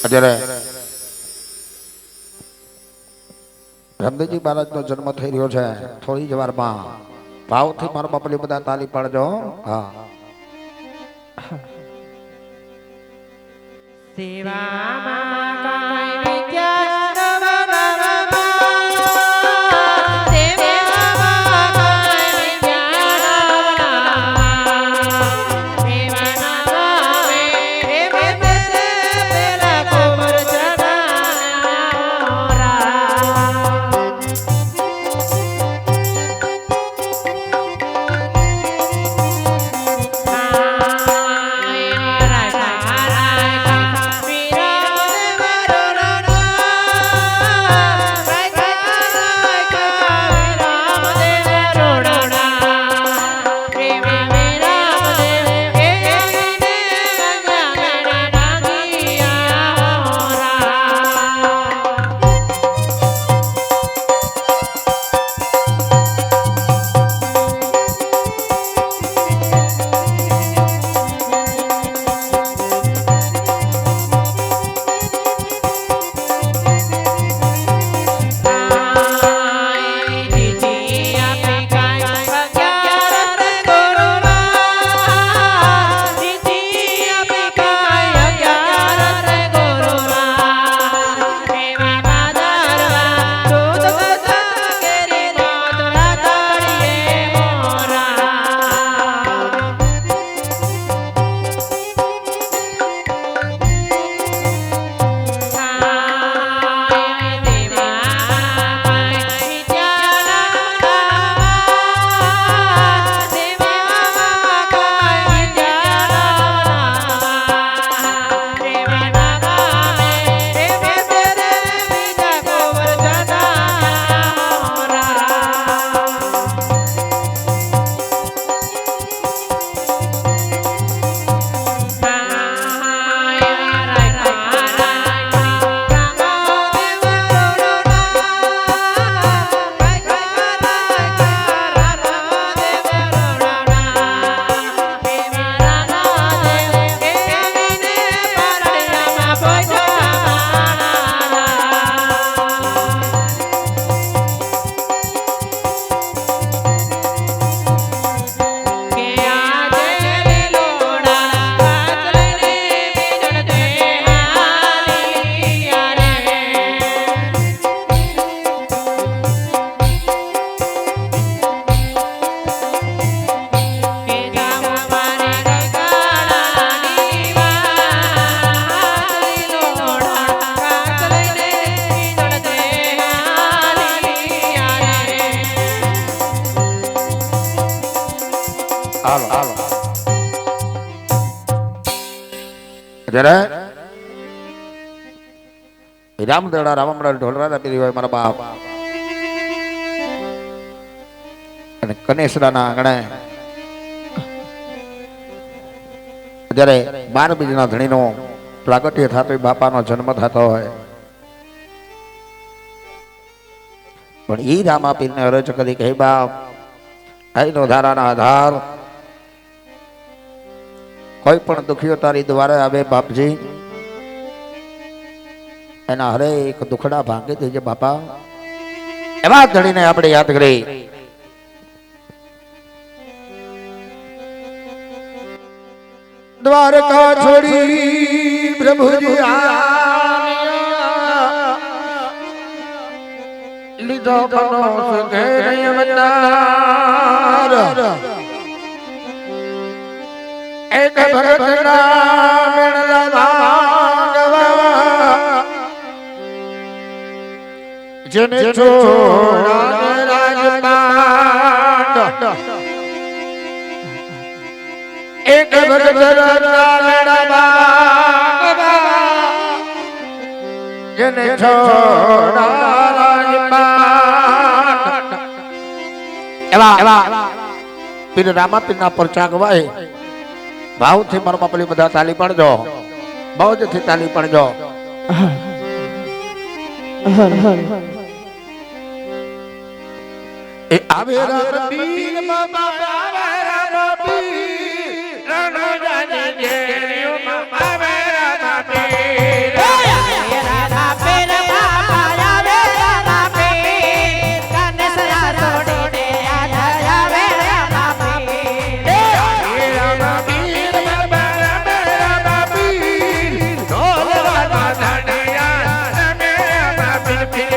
અત્યારે રામદેવજી મહારાજનો જન્મ થઈ રહ્યો છે. થોડી જ વારમાં ભાવથી મારા બાપલી બધા તાલી પાડજો. હા, જ્યારે રામદેવડા રામમડા ઢોલરાના પીરી હોય મારા બાપ અને કનેસરાના આંગણે જ્યારે 12 બીજના ધણીનો પ્રાગટ્ય થતો હોય, બાપાનો જન્મ થતો હોય, પણ ઈ રામા પીરને અરજ કરી કે બાપ અહીંનો ધારાના આધાર કોઈ પણ દુખીઓ તારી દ્વારે આવે બાપજી, એના હરેક દુખડા ભાંગી દેજે બાપા. એવા ધણીને આપણે યાદ કરી. દ્વારકા છોડી પ્રભુજી લીધો એક ભગતના મેળા જેને છોડા રાજપાટ એક ભગતના મેળા જેને છોડા રાજપાટ. એવા પીર રામા પીરના પરચા ગવાય. ભાવથી મારા બાપલી બધા તાલી પાડજો, બહુજથી તાલી પાડજો. એ આવે રામ પીર બાબા, આવે રામ પીર રણો જાને જેરિયો બાબા, આવે રામ પીર, આવે રામ પીર બાબા, આવે રામ પીર કનેસરા છોડીને આવે રામ પીર, આવે રામ પીર બાબા, આવે રામ પીર ઢોલ વાગા ધણિયા રમે રામ પીર પીર.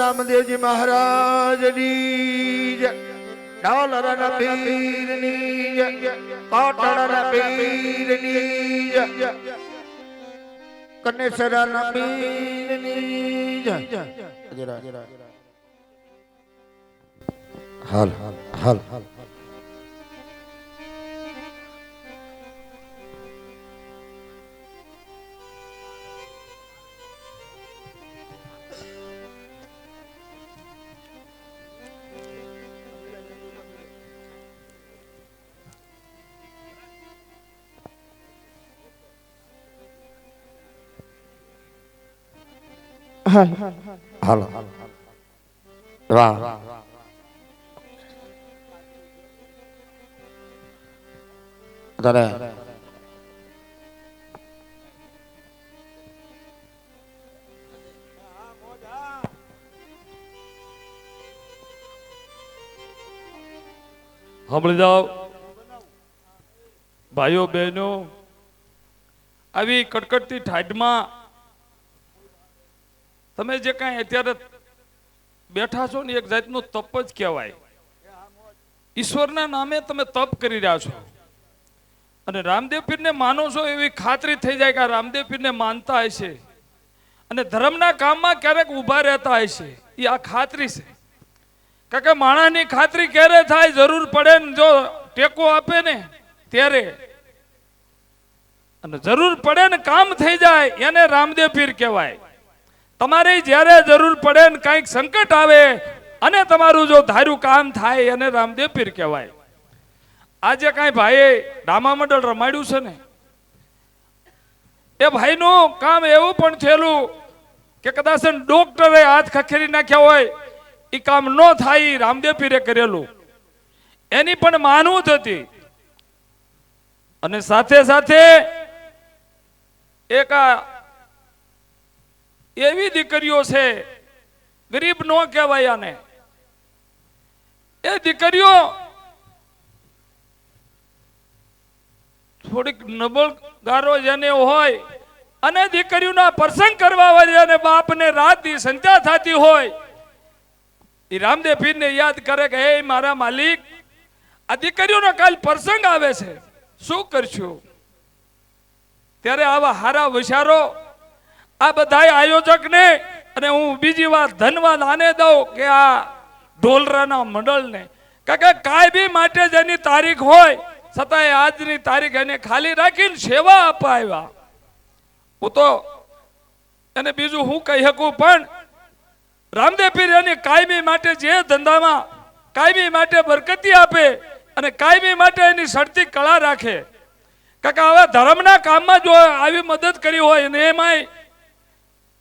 રામદેવજી મહારાજની જય, ડાલરના પીરની જય, કોટડાના પીરની જય, કનેસરાના પીરની જય. હાલ હાલ હાલ હાલ હાલો વાહ તારે સાંભળી જાઓ ભાઈઓ બહેનો, આવી કડકડતી ઠાઠમાં તમે જે કાંઈ અત્યારે બેઠા છો ને એક જાતનું તપ જ કહેવાય. ઈશ્વરના નામે તમે તપ કરી રહ્યા છો અને રામદેવ પીરને માનો છો એવી ખાતરી થઈ જાય કે આ રામદેવ પીરને માનતા હશે અને ધર્મના કામમાં ક્યારેક ઊભા રહેતા હશે. એ આ ખાતરી છે. કારણ કે માણસની ખાતરી ક્યારે થાય? જરૂર પડે ને જો ટેકો આપે ને ત્યારે, અને જરૂર પડે ને કામ થઈ જાય એને રામદેવ પીર કહેવાય. તમારી જ્યારે જરૂર પડે ને કંઈક સંકટ આવે અને તમારું જો ધાર્યું કામ થાય એને રામદેવ પીર કહેવાય. આજે કાંઈ ભાઈએ ડામા મંડળ રમાડ્યું છે ને, એ ભાઈનું કામ એવું પણ થયેલું કે કદાચ ડોક્ટરે હાથ ખખેરી નાખ્યા હોય, એ કામ ન થાય, રામદેવ પીરે કરેલું. એની પણ માનવું હતી. અને સાથે સાથે એક એવી દીકરીઓ છે, ગરીબ નો કહેવાય આને, એ દીકરીઓ થોડીક નબળગારો જેને હોય અને દીકરીઓના પ્રસંગ કરવા હોય અને બાપને રાત દી સંધ્યા થતી હોય, એ રામદેવ પીરને યાદ કરે કે હે મારા માલિક, આ દીકરીઓનો કાલ પ્રસંગ આવે છે, શું કરશું? ત્યારે આવા હારા વિચારો આ બધા આયોજકને, અને હું બીજી વાર ધન્યવાદ આને દઉં કે આ ઢોલરાના મંડળને, કારણ કે કાયમી માટે જેની તારીખ હોય છતાંય આજની તારીખ એને ખાલી રાખીને સેવા આપવા આવ્યા. હું તો એને બીજું હું કહી શકું, પણ રામદેવ પીર એની કાયમી માટે જે ધંધામાં કાયમી માટે બરકતી આપે અને કાયમી માટે એની સડતી કળા રાખે. કારણ કે આવા ધર્મના કામમાં જો આવી મદદ કરી હોય ને, એમાંય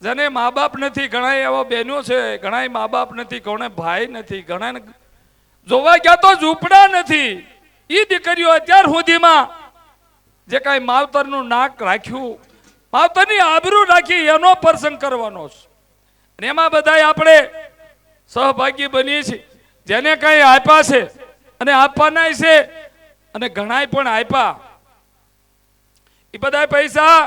જેને મા બાપ નથી, ઘણા એવા બહેનો છે, ઘણા મા બાપ નથી, ઘણા ભાઈ નથી, ઘણા જોવા ગયા તો ઝૂંપડા નથી. એ દીકરીઓ અત્યાર સુધીમાં જે કાંઈ માવતરનું નાક રાખ્યું, માવતરની આબરૂ રાખી, એનો પ્રસંગ કરવાનો છે. અને એમાં બધા આપણે સહભાગી બનીએ છીએ. જેને કાંઈ આપ્યા છે અને આપવાના છે, અને ઘણાય પણ આપ્યા. એ બધા પૈસા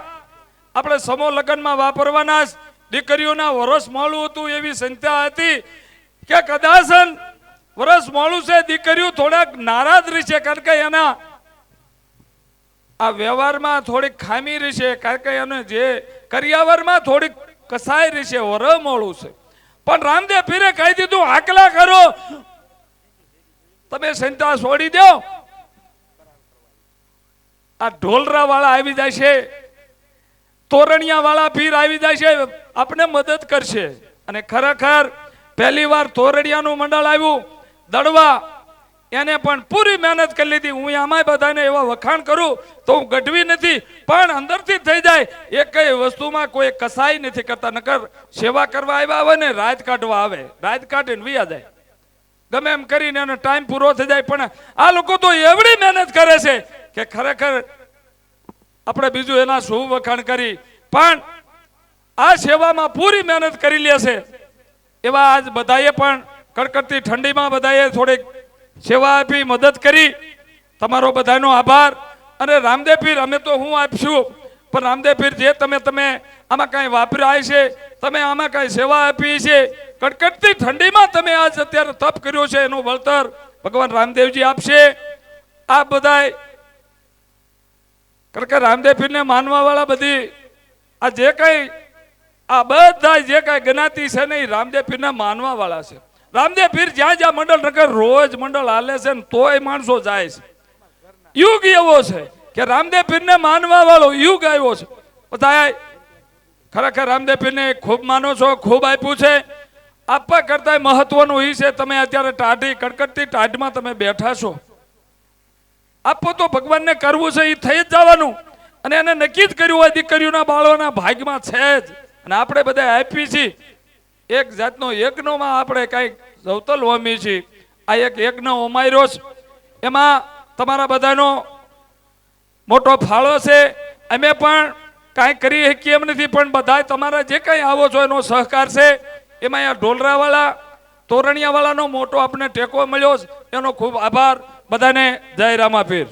આપણે સમૂહ લગ્નમાં વાપરવાના. દીકરીઓના વરસ મોડું હતું એવી સંખ્યા હતી કે કદાચ વરસ મોડું છે, દીકરીઓ થોડાક નારાજ રહેશે, કારણ કે એના આ વ્યવહારમાં થોડીક ખામી રહેશે, કારણ કે એને જે કરિયાવરમાં થોડીક કસાઈ રહેશે, વર મોડું છે. પણ રામદેવ પીરે કહી દીધું, આકલા કરો, તમે સંતા છોડી દો, આ ઢોલરા વાળા આવી જાય છે, તોરણિયા વાળા પીર આવી જાય છે, આપણે મદદ કરશે. અને ખરેખર પહેલી વાર તોરણિયાનું મંડળ આવ્યું દડવા, એને પણ પૂરી મહેનત કરી લીધી. હું આમાંય બધાને એવા વખાણ કરું તો હું ગઢવી નથી, પણ અંદરથી થઈ જાય. એક કઈ વસ્તુમાં કોઈ કસાઈ નથી કરતા, નકર સેવા કરવા આવ્યા હોય ને રાત કાઢવા આવે, રાત કાઢીને વિયા જાય, ગમે એમ કરીને એનો ટાઈમ પૂરો થઈ જાય. પણ આ લોકો તો એવડી મહેનત કરે છે કે ખરેખર આપણે બીજું એના શું વખાણ કરી, પણ આ સેવામાં પૂરી મહેનત કરી લે છે. એવા આજ બધાએ પણ કડકડતી ઠંડીમાં બધાએ થોડીક સેવા આપી, મદદ કરી. તમારો બધાનો આભાર. અને રામદેવ પીર, અમે તો હું આપશું, પણ રામદેવ પીર જે તમે આમાં કાંઈ વાપર્યા છે, તમે આમાં કાંઈ સેવા આપી છે, કડકડતી ઠંડીમાં તમે આજ અત્યારે તપ કર્યો છે, એનું વળતર ભગવાન રામદેવજી આપશે. આ બધાય કારણ કે રામદેવ પીરને માનવા વાળા બધી આ જે કઈ આ બધા જે કઈ જ્ઞાતિ છે ને એ રામદેવ પીરને માનવા વાળા છે. રામદેવ પીર જ્યાં જ્યાં મંડળ નગર રોજ મંડળ હાલે છે ને તોય માણસો જાય છે. યુગ એવો છે કે રામદેવ પીરને માનવા વાળો યુગ આવ્યો છે. બધા ખરેખર રામદેવ પીરને ખૂબ માનો છો, ખૂબ આપ્યું છે. આપવા કરતા મહત્વનું એ છે તમે અત્યારે ટાઢી કડકડતી ટાઢમાં તમે બેઠા છો. આપો તો ભગવાનને કરવું છે એ થઈ જ જવાનું, અને એને નક્કી જ કર્યું હોય દીકરીઓના બાળોના ભાગમાં છે જ. અને આપણે બધા આપી છીએ એક જાતનો યજ્ઞમાં આપણે કાંઈક જવતલ હોમી છીએ. આ એક યજ્ઞ ઓમાયરો છે, એમાં તમારા બધાનો મોટો ફાળો છે. અમે પણ કાંઈ કરી શકીએ એમ નથી, પણ બધા તમારા જે કાંઈ આવો છો એનો સહકાર છે. એમાં અહીંયા ઢોલરાવાળા તોરણિયાવાળાનો મોટો આપણે ટેકો મળ્યો છે, એનો ખૂબ આભાર બધાને. જય રામાપીર.